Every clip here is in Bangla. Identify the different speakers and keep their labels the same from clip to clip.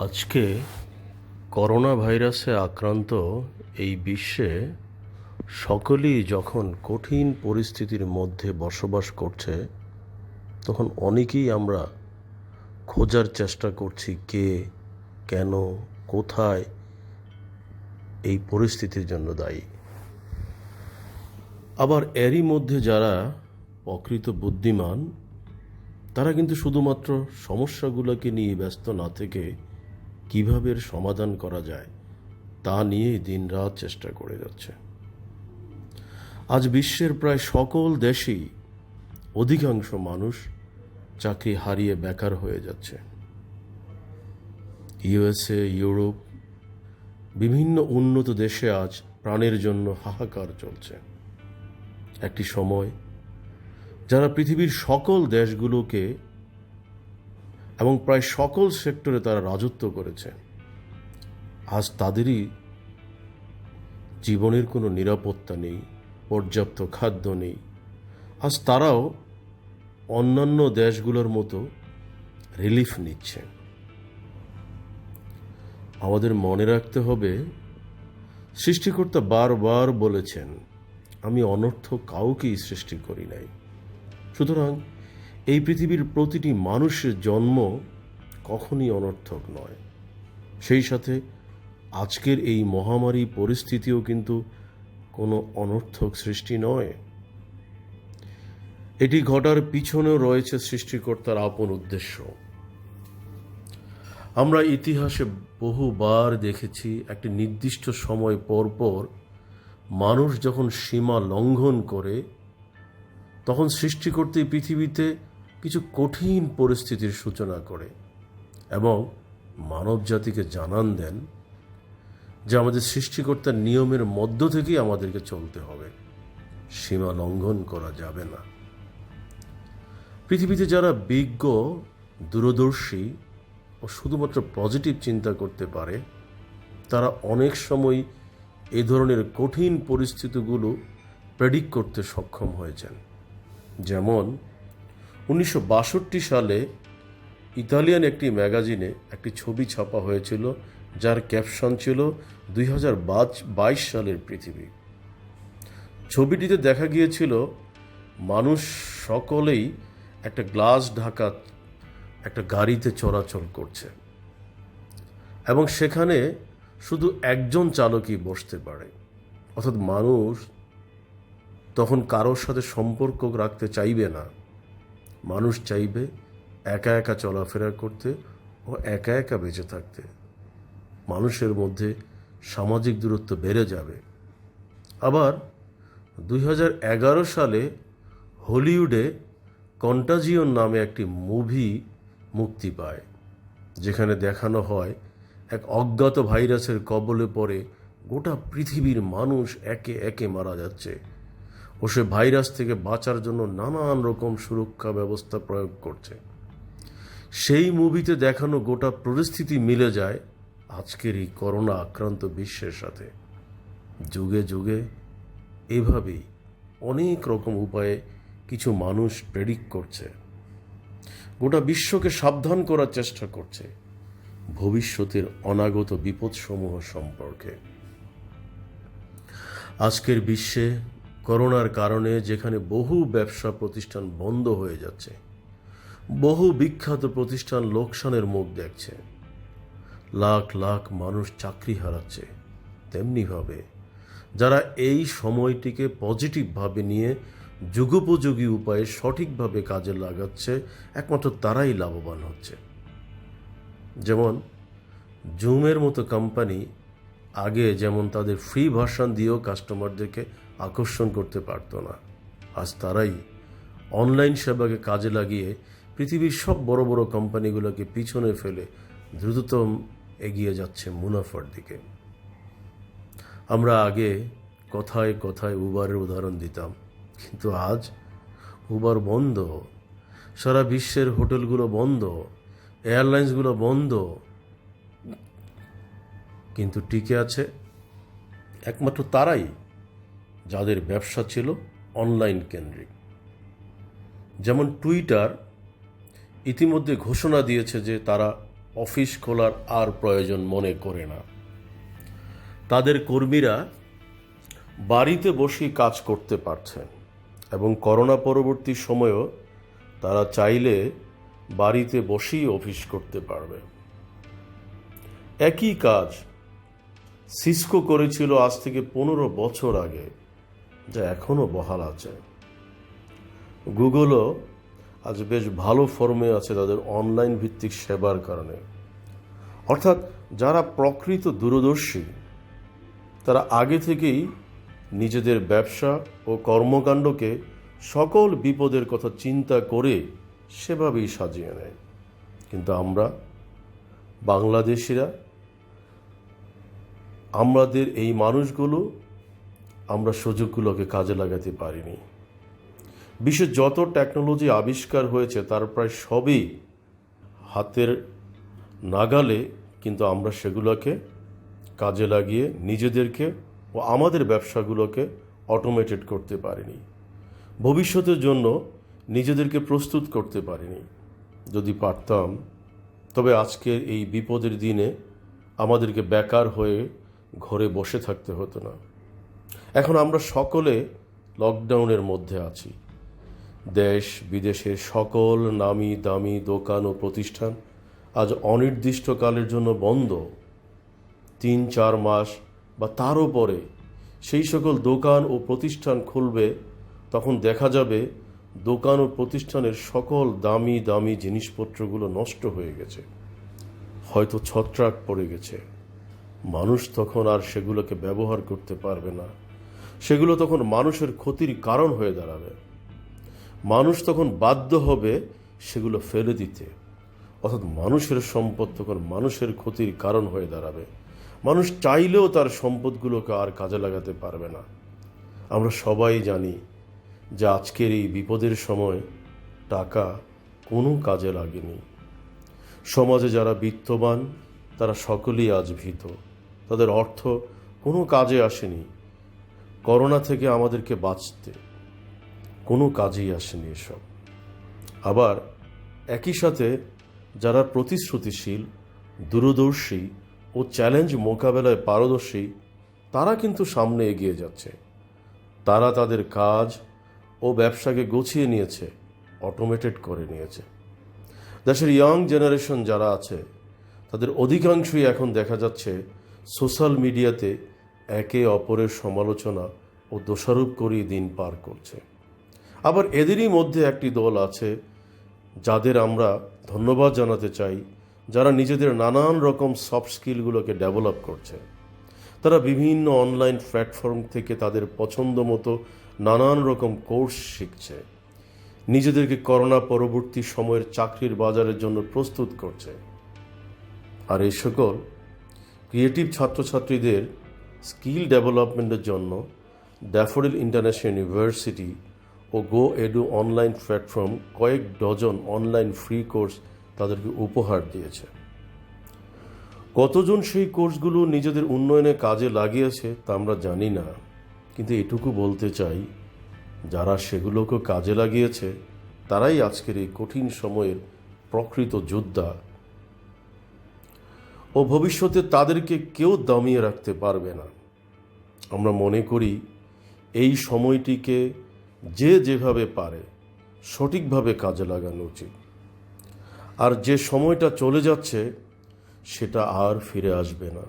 Speaker 1: আজকে করোনা ভাইরাসে আক্রান্ত এই বিশ্বে সকলেই যখন কঠিন পরিস্থিতির মধ্যে বসবাস করছে, তখন অনেকেই আমরা খোঁজার চেষ্টা করছি কে, কেন, কোথায় এই পরিস্থিতির জন্য দায়ী। আবার এরই মধ্যে যারা প্রকৃত বুদ্ধিমান, তারা কিন্তু শুধুমাত্র সমস্যাগুলোকে নিয়ে ব্যস্ত না থেকে কীভাবে এর সমাধান করা যায় তা নিয়েই দিনরাত চেষ্টা করে যাচ্ছে। আজ বিশ্বের প্রায় সকল দেশেই অধিকাংশ মানুষ চাকরি হারিয়ে বেকার হয়ে যাচ্ছে। ইউএসএ, ইউরোপ, বিভিন্ন উন্নত দেশে আজ প্রাণের জন্য হাহাকার চলছে। একটি সময় যারা পৃথিবীর সকল দেশগুলোকে এবং প্রায় সকল সেক্টরে তারা রাজত্ব করেছে, আজ তাদেরই জীবনের কোনো নিরাপত্তা নেই, পর্যাপ্ত খাদ্য নেই। আজ তারাও অন্যান্য দেশগুলোর মতো রিলিফ নিচ্ছে। আমাদের মনে রাখতে হবে, সৃষ্টিকর্তা বারবার বলেছেন, আমি অনর্থক কাউকেই সৃষ্টি করি নাই। সুতরাং এই পৃথিবীর প্রতিটি মানুষের জন্ম কখনই অনর্থক নয়। সেই সাথে আজকের এই মহামারী পরিস্থিতিও কিন্তু কোনো অনর্থক সৃষ্টি নয়। এটি ঘটার পিছনেও রয়েছে সৃষ্টিকর্তার আপন উদ্দেশ্য। আমরা ইতিহাসে বহুবার দেখেছি, একটি নির্দিষ্ট সময় পর পর মানুষ যখন সীমা লঙ্ঘন করে, তখন সৃষ্টিকর্তা এই পৃথিবীতে কিছু কঠিন পরিস্থিতির সূচনা করে এবং মানব জাতিকে জানান দেন যে আমাদের সৃষ্টিকর্তার নিয়মের মধ্য থেকেই আমাদেরকে চলতে হবে, সীমা লঙ্ঘন করা যাবে না। পৃথিবীতে যারা বিজ্ঞ, দূরদর্শী ও শুধুমাত্র পজিটিভ চিন্তা করতে পারে, তারা অনেক সময় এ ধরনের কঠিন পরিস্থিতিগুলো প্রেডিক্ট করতে সক্ষম হয়েছেন। যেমন 1962 সালে ইতালিয়ান একটি ম্যাগাজিনে একটি ছবি ছাপা হয়েছিল, যার ক্যাপশন ছিল 2022 সালের পৃথিবী। ছবিটিতে দেখা গিয়েছিল মানুষ সকলেই একটা গ্লাস ঢাকা একটা গাড়িতে চলাচল করছে এবং সেখানে শুধু একজন চালকই বসতে পারে। অর্থাৎ মানুষ তখন কারোর সাথে সম্পর্ক রাখতে চাইবে না। মানুষ চাইবে একা একা চলাফেরা করতে ও একা একা বেঁচে থাকতে। মানুষের মধ্যে সামাজিক দূরত্ব বেড়ে যাবে। আবার 2011 সালে হলিউডে কন্টাজিয়ন নামে একটি মুভি মুক্তি পায়, যেখানে দেখানো হয় এক অজ্ঞাত ভাইরাসের কবলে পড়ে গোটা পৃথিবীর মানুষ একে একে মারা যাচ্ছে ও সে ভাইরাস থেকে বাঁচার জন্য নানান রকম সুরক্ষা ব্যবস্থা প্রয়োগ করছে। সেই মুভিতে দেখানো গোটা পরিস্থিতি মিলে যায় আজকের এই করোনা আক্রান্ত বিশ্বের সাথে। যুগে যুগে এভাবেই অনেক রকম উপায়ে কিছু মানুষ প্রেডিক্ট করছে, গোটা বিশ্বকে সাবধান করার চেষ্টা করছে ভবিষ্যতের অনাগত বিপদসমূহ সম্পর্কে। আজকের বিশ্বে করোনার কারণে যেখানে বহু ব্যবসা প্রতিষ্ঠান বন্ধ হয়ে যাচ্ছে, বহু বিখ্যাত প্রতিষ্ঠান লোকসানের মুখ দেখছে, লাখ লাখ মানুষ চাকরি হারাচ্ছে, তেমনিভাবে যারা এই সময়টিকে পজিটিভভাবে নিয়ে যুগোপযোগী উপায়ে সঠিকভাবে কাজে লাগাচ্ছে, একমাত্র তারাই লাভবান হচ্ছে। যেমন জুমের মতো কোম্পানি আগে যেমন তাদের ফ্রি ভার্সন দিয়েও কাস্টমারদেরকে আকর্ষণ করতে পারত না, আজ তারাই অনলাইন সেবাকে কাজে লাগিয়ে পৃথিবীর সব বড় বড় কোম্পানিগুলোকে পিছনে ফেলে দ্রুততম এগিয়ে যাচ্ছে মুনাফার দিকে। আমরা আগে কথায় কথায় উবারের উদাহরণ দিতাম, কিন্তু আজ উবার বন্ধ, সারা বিশ্বের হোটেলগুলো বন্ধ, এয়ারলাইন্সগুলো বন্ধ, কিন্তু টিকে আছে একমাত্র তারাই যাদের ব্যবসা ছিল অনলাইন কেন্দ্রিক। যেমন টুইটার ইতিমধ্যে ঘোষণা দিয়েছে যে তারা অফিস খোলার আর প্রয়োজন মনে করে না। তাদের কর্মীরা বাড়িতে বসেই কাজ করতে পারছেন এবং করোনা পরবর্তী সময়েও তারা চাইলে বাড়িতে বসেই অফিস করতে পারবে। একই কাজ সিসকো করেছিল আজ থেকে 15 বছর আগে, যা এখনও বহাল আছে। গুগলও আজ বেশ ভালো ফর্মে আছে তাদের অনলাইন ভিত্তিক সেবার কারণে। অর্থাৎ যারা প্রকৃত দূরদর্শী তারা আগে থেকেই নিজেদের ব্যবসা ও কর্মকাণ্ডকে সকল বিপদের কথা চিন্তা করে সেভাবেই সাজিয়ে নেয়। কিন্তু আমরা বাংলাদেশিরা, আমাদের এই মানুষগুলো আমরা সুযোগগুলোকে কাজে লাগাতে পারিনি। বিশ্বের যত টেকনোলজি আবিষ্কার হয়েছে তার প্রায় সবই হাতের নাগালে, কিন্তু আমরা সেগুলোকে কাজে লাগিয়ে নিজেদেরকে ও আমাদের ব্যবসাগুলোকে অটোমেটেড করতে পারিনি। ভবিষ্যতের জন্য নিজেদেরকে প্রস্তুত করতে পারিনি। যদি পারতাম তবে আজকের এই বিপদের দিনে আমাদেরকে বেকার হয়ে ঘরে বসে থাকতে হতো না। এখন আমরা সকলে লকডাউনের মধ্যে আছি। দেশ বিদেশের সকল নামি দামি দোকান ও প্রতিষ্ঠান আজ অনির্দিষ্টকালের জন্য বন্ধ। 3-4 মাস বা তারও পরে সেই সকল দোকান ও প্রতিষ্ঠান খুলবে, তখন দেখা যাবে দোকান ও প্রতিষ্ঠানের সকল দামি দামি জিনিসপত্রগুলো নষ্ট হয়ে গেছে, হয়তো ছত্রাক পড়ে গেছে। মানুষ তখন আর সেগুলোকে ব্যবহার করতে পারবে না। সেগুলো তখন মানুষের ক্ষতির কারণ হয়ে দাঁড়াবে। মানুষ তখন বাধ্য হবে সেগুলো ফেলে দিতে। অর্থাৎ মানুষের সম্পদ তখন মানুষের ক্ষতির কারণ হয়ে দাঁড়াবে। মানুষ চাইলেও তার সম্পদগুলোকে আর কাজে লাগাতে পারবে না। আমরা সবাই জানি যে আজকের এই বিপদের সময় টাকা কোনো কাজে লাগেনি। সমাজে যারা বিত্তবান তারা সকলেই আজ ভীত। তাদের অর্থ কোনো কাজে আসেনি। করোনা থেকে আমাদেরকে বাঁচতে কোনো কাজেই আসেনি এসব। আবার একই সাথে যারা প্রতিশ্রুতিশীল, দূরদর্শী ও চ্যালেঞ্জ মোকাবেলায় পারদর্শী তারা কিন্তু সামনে এগিয়ে যাচ্ছে। তারা তাদের কাজ ও ব্যবসাকে গুছিয়ে নিয়েছে, অটোমেটেড করে নিয়েছে। দেশের ইয়াং জেনারেশন যারা আছে তাদের অধিকাংশই এখন দেখা যাচ্ছে সোশ্যাল মিডিয়াতে একে অপরের সমালোচনা ও দোষারোপ করিয়ে দিন পার করছে। আবার এদেরই মধ্যে একটি দল আছে যাদের আমরা ধন্যবাদ জানাতে চাই, যারা নিজেদের নানান রকম সফট স্কিলগুলোকে ডেভেলপ করছে। তারা বিভিন্ন অনলাইন প্ল্যাটফর্ম থেকে তাদের পছন্দ মতো নানান রকম কোর্স শিখছে, নিজেদেরকে করোনা পরবর্তী সময়ের চাকরির বাজারের জন্য প্রস্তুত করছে। আর এই সকল ক্রিয়েটিভ ছাত্রছাত্রীদের স্কিল ডেভেলপমেন্টের জন্য ড্যাফোডিল ইন্টারন্যাশনাল ইউনিভার্সিটি ও গো এডু অনলাইন প্ল্যাটফর্ম কয়েক ডজন অনলাইন ফ্রি কোর্স তাদেরকে উপহার দিয়েছে। কতজন সেই কোর্সগুলো নিজেদের উন্নয়নে কাজে লাগিয়েছে তা আমরা জানি না, কিন্তু এটুকু বলতে চাই যারা সেগুলোকে কাজে লাগিয়েছে তারাই আজকের এই কঠিন সময়ের প্রকৃত যোদ্ধা ও ভবিষ্যতে তাদেরকে কেউ দমিয়ে রাখতে পারবে না। আমরা মনে করি এই সময়টিকে যে যেভাবে পারে সঠিকভাবে কাজে লাগানো উচিত। আর যে সময়টা চলে যাচ্ছে সেটা আর ফিরে আসবে না।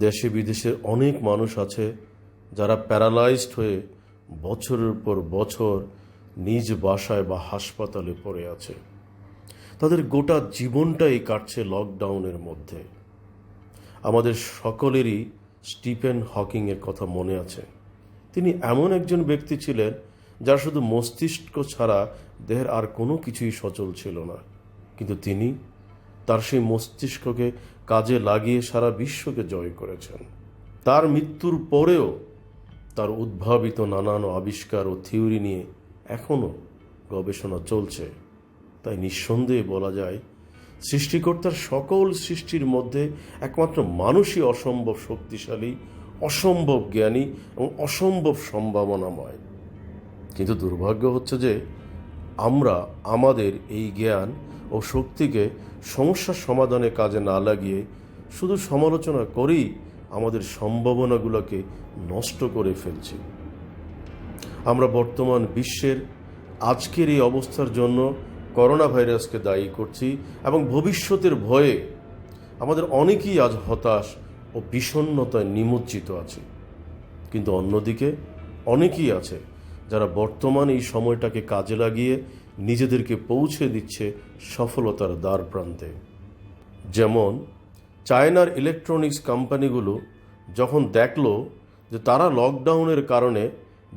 Speaker 1: দেশে বিদেশের অনেক মানুষ আছে যারা প্যারালাইজড হয়ে বছরের পর বছর নিজ বাসায় বা হাসপাতালে পড়ে আছে। তাদের গোটা জীবনটাই কাটছে লকডাউনের মধ্যে। আমাদের সকলেরই স্টিফেন হকিংয়ের কথা মনে আছে। তিনি এমন একজন ব্যক্তি ছিলেন যার শুধু মস্তিষ্ক ছাড়া দেহের আর কোনো কিছুই সচল ছিল না, কিন্তু তিনি তার সেই মস্তিষ্ককে কাজে লাগিয়ে সারা বিশ্বকে জয় করেছেন। তার মৃত্যুর পরেও তার উদ্ভাবিত নানান আবিষ্কার ও থিওরি নিয়ে এখনও গবেষণা চলছে। তাই নিঃসন্দেহে বলা যায় সৃষ্টিকর্তার সকল সৃষ্টির মধ্যে একমাত্র মানুষই অসম্ভব শক্তিশালী, অসম্ভব জ্ঞানী এবং অসম্ভব সম্ভাবনাময়। কিন্তু দুর্ভাগ্য হচ্ছে যে আমরা আমাদের এই জ্ঞান ও ও শক্তিকে সমস্যার সমাধানে কাজে না লাগিয়ে শুধু সমালোচনা করেই আমাদের সম্ভাবনাগুলোকে নষ্ট করে ফেলছি। আমরা বর্তমান বিশ্বের আজকের এই অবস্থার জন্য করোনা ভাইরাসকে দায়ী করছি এবং ভবিষ্যতের ভয়ে আমাদের অনেকেই আজ হতাশ ও বিষণ্ণতায় নিমজ্জিত আছে। কিন্তু অন্যদিকে অনেকেই আছে যারা বর্তমান এই সময়টাকে কাজে লাগিয়ে নিজেদেরকে পৌঁছে দিচ্ছে সফলতার দ্বার প্রান্তে। যেমন চায়নার ইলেকট্রনিক্স কোম্পানিগুলো যখন দেখল যে তারা লকডাউনের কারণে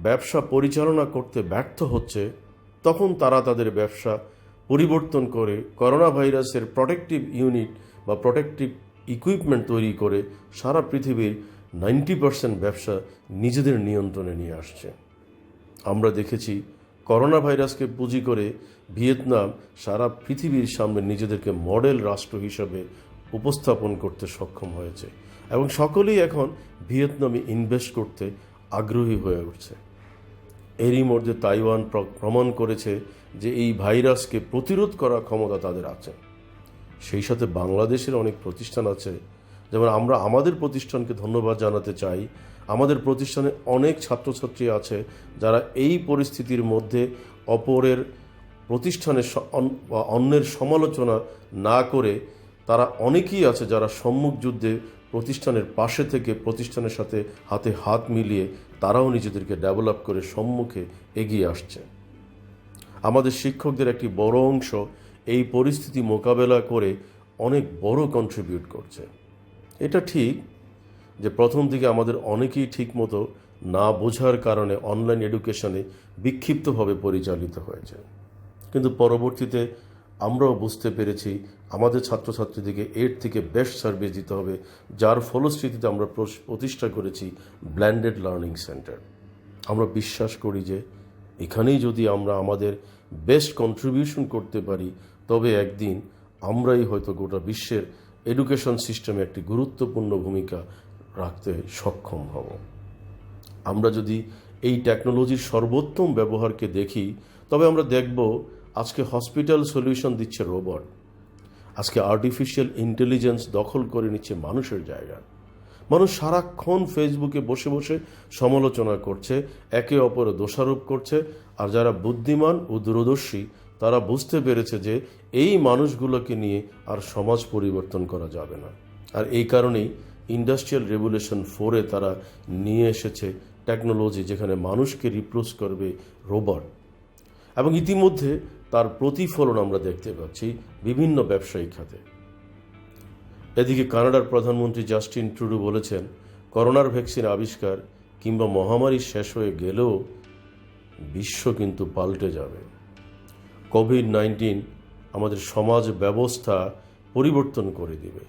Speaker 1: ব্যবসা পরিচালনা করতে ব্যর্থ হচ্ছে, তখন তারা তাদের ব্যবসা পরিবর্তন করে করোনা ভাইরাসের প্রোটেক্টিভ ইউনিট বা প্রোটেক্টিভ ইকুইপমেন্ট তৈরি করে সারা পৃথিবীর 90% ব্যবসা নিজেদের নিয়ন্ত্রণে নিয়ে আসছে। আমরা দেখেছি করোনা ভাইরাসকে পুঁজি করে ভিয়েতনাম সারা পৃথিবীর সামনে নিজেদেরকে মডেল রাষ্ট্র হিসাবে উপস্থাপন করতে সক্ষম হয়েছে এবং সকলেই এখন ভিয়েতনামে ইনভেস্ট করতে আগ্রহী হয়ে উঠছে। এরই মধ্যে তাইওয়ান প্রমাণ করেছে যে এই ভাইরাসকে প্রতিরোধ করার ক্ষমতা তাদের আছে। সেই সাথে বাংলাদেশের অনেক প্রতিষ্ঠান আছে, যেমন আমরা আমাদের প্রতিষ্ঠানকে ধন্যবাদ জানাতে চাই। আমাদের প্রতিষ্ঠানে অনেক ছাত্রছাত্রী আছে যারা এই পরিস্থিতির মধ্যে অপরের প্রতিষ্ঠানের অন্যের সমালোচনা না করে তারা অনেকেই আছে যারা সম্মুখ যুদ্ধে প্রতিষ্ঠানের পাশে থেকে প্রতিষ্ঠানের সাথে হাতে হাত মিলিয়ে তারাও নিজেদেরকে ডেভেলপ করে সম্মুখে এগিয়ে আসছে। আমাদের শিক্ষকদের একটি বড় অংশ এই পরিস্থিতি মোকাবেলা করে অনেক বড় কন্ট্রিবিউট করছে। এটা ঠিক যে প্রথম দিকে আমাদের অনেকেই ঠিকমতো না বোঝার কারণে অনলাইন এডুকেশনে বিক্ষিপ্তভাবে পরিচালিত হয়েছে, কিন্তু পরবর্তীতে আমরাও বুঝতে পেরেছি আমাদের ছাত্রছাত্রীদেরকে এর থেকে বেস্ট সার্ভিস দিতে হবে, যার ফলশ্রুতিতে আমরা প্রতিষ্ঠা করেছি ব্লেন্ডেড লার্নিং সেন্টার। আমরা বিশ্বাস করি যে এখানেই যদি আমরা আমাদের বেস্ট কন্ট্রিবিউশন করতে পারি, তবে একদিন আমরাই হয়তো গোটা বিশ্বের এডুকেশন সিস্টেমে একটি গুরুত্বপূর্ণ ভূমিকা রাখতে সক্ষম হব। আমরা যদি এই টেকনোলজির সর্বোত্তম ব্যবহারকে দেখি, তবে আমরা দেখব আজকে হসপিটাল সলিউশন দিচ্ছে রোবট, আজকে আর্টিফিশিয়াল ইন্টেলিজেন্স দখল করে নিচ্ছে মানুষের জায়গা। মানুষ সারাক্ষণ ফেসবুকে বসে বসে সমালোচনা করছে, একে অপরে দোষারোপ করছে, আর যারা বুদ্ধিমান ও দূরদর্শী তারা বুঝতে পেরেছে যে এই মানুষগুলোকে নিয়ে আর সমাজ পরিবর্তন করা যাবে না। আর এই কারণেই ইন্ডাস্ট্রিয়াল রেভলিউশন 4-এ তারা নিয়ে এসেছে টেকনোলজি যেখানে মানুষকে রিপ্লেস করবে রোবট, এবং ইতিমধ্যে তার প্রতিফলন আমরা দেখতে পাচ্ছি বিভিন্ন ব্যবসায়িক খাতে। এদিকে কানাডার প্রধানমন্ত্রী জাস্টিন ট্রুডো বলেছেন, করোনার ভ্যাকসিন আবিষ্কার কিংবা মহামারী শেষ হয়ে গেলেও বিশ্ব কিন্তু পাল্টে যাবে। কোভিড-19 আমাদের সমাজ ব্যবস্থা পরিবর্তন করে দিবে,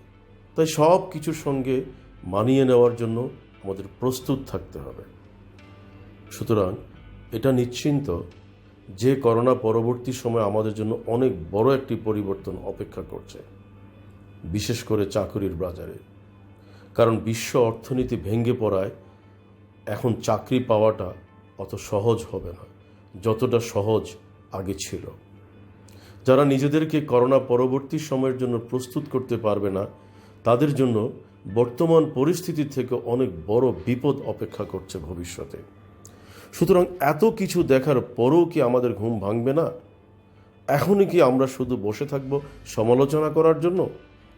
Speaker 1: তাই সব কিছুর সঙ্গে মানিয়ে নেওয়ার জন্য আমাদের প্রস্তুত থাকতে হবে। সুতরাং এটা নিশ্চিন্ত যে করোনা পরবর্তী সময় আমাদের জন্য অনেক বড় একটি পরিবর্তন অপেক্ষা করছে, বিশেষ করে চাকরির বাজারে। কারণ বিশ্ব অর্থনীতি ভেঙে পড়ায় এখন চাকরি পাওয়াটা অত সহজ হবে না যতটা সহজ আগে ছিল। যারা নিজেদেরকে করোনা পরবর্তী সময়ের জন্য প্রস্তুত করতে পারবে না, তাদের জন্য বর্তমান পরিস্থিতি থেকে অনেক বড় বিপদ অপেক্ষা করছে ভবিষ্যতে। সুতরাং এত কিছু দেখার পরেও কি আমাদের ঘুম ভাঙবে না? এখনই কি আমরা শুধু বসে থাকব সমালোচনা করার জন্য?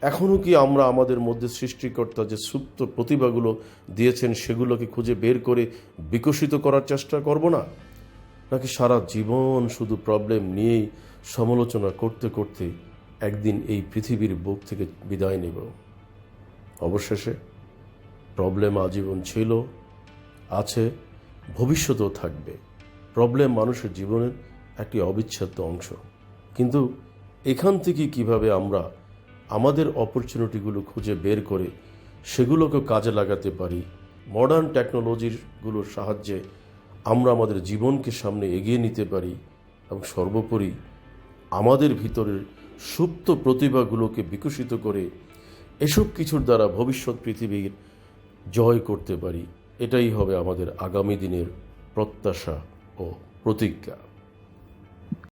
Speaker 1: এখনও কি আমরা আমাদের মধ্যে সৃষ্টিকর্তা যে সুপ্ত প্রতিভাগুলো দিয়েছেন সেগুলোকে খুঁজে বের করে বিকশিত করার চেষ্টা করব না? নাকি সারা জীবন শুধু প্রবলেম নিয়েই সমালোচনা করতে করতে একদিন এই পৃথিবীর বুক থেকে বিদায় নেব? অবশেষে প্রবলেম আজীবন ছিল, আছে, ভবিষ্যতেও থাকবে। প্রবলেম মানুষের জীবনের একটি অবিচ্ছেদ্য অংশ। কিন্তু এখান থেকে কিভাবে আমরা আমাদের অপরচুনিটিগুলো খুঁজে বের করে সেগুলোকে কাজে লাগাতে পারি, মডার্ন টেকনোলজিগুলোর সাহায্যে আমরা আমাদের জীবনকে সামনে এগিয়ে নিতে পারি, এবং সর্বোপরি আমাদের ভিতরের সুপ্ত প্রতিভাগুলোকে বিকশিত করে এসব কিছুর দ্বারা ভবিষ্যৎ পৃথিবীর জয় করতে পারি, এটাই হবে আমাদের আগামী দিনের প্রত্যাশা ও প্রতিজ্ঞা।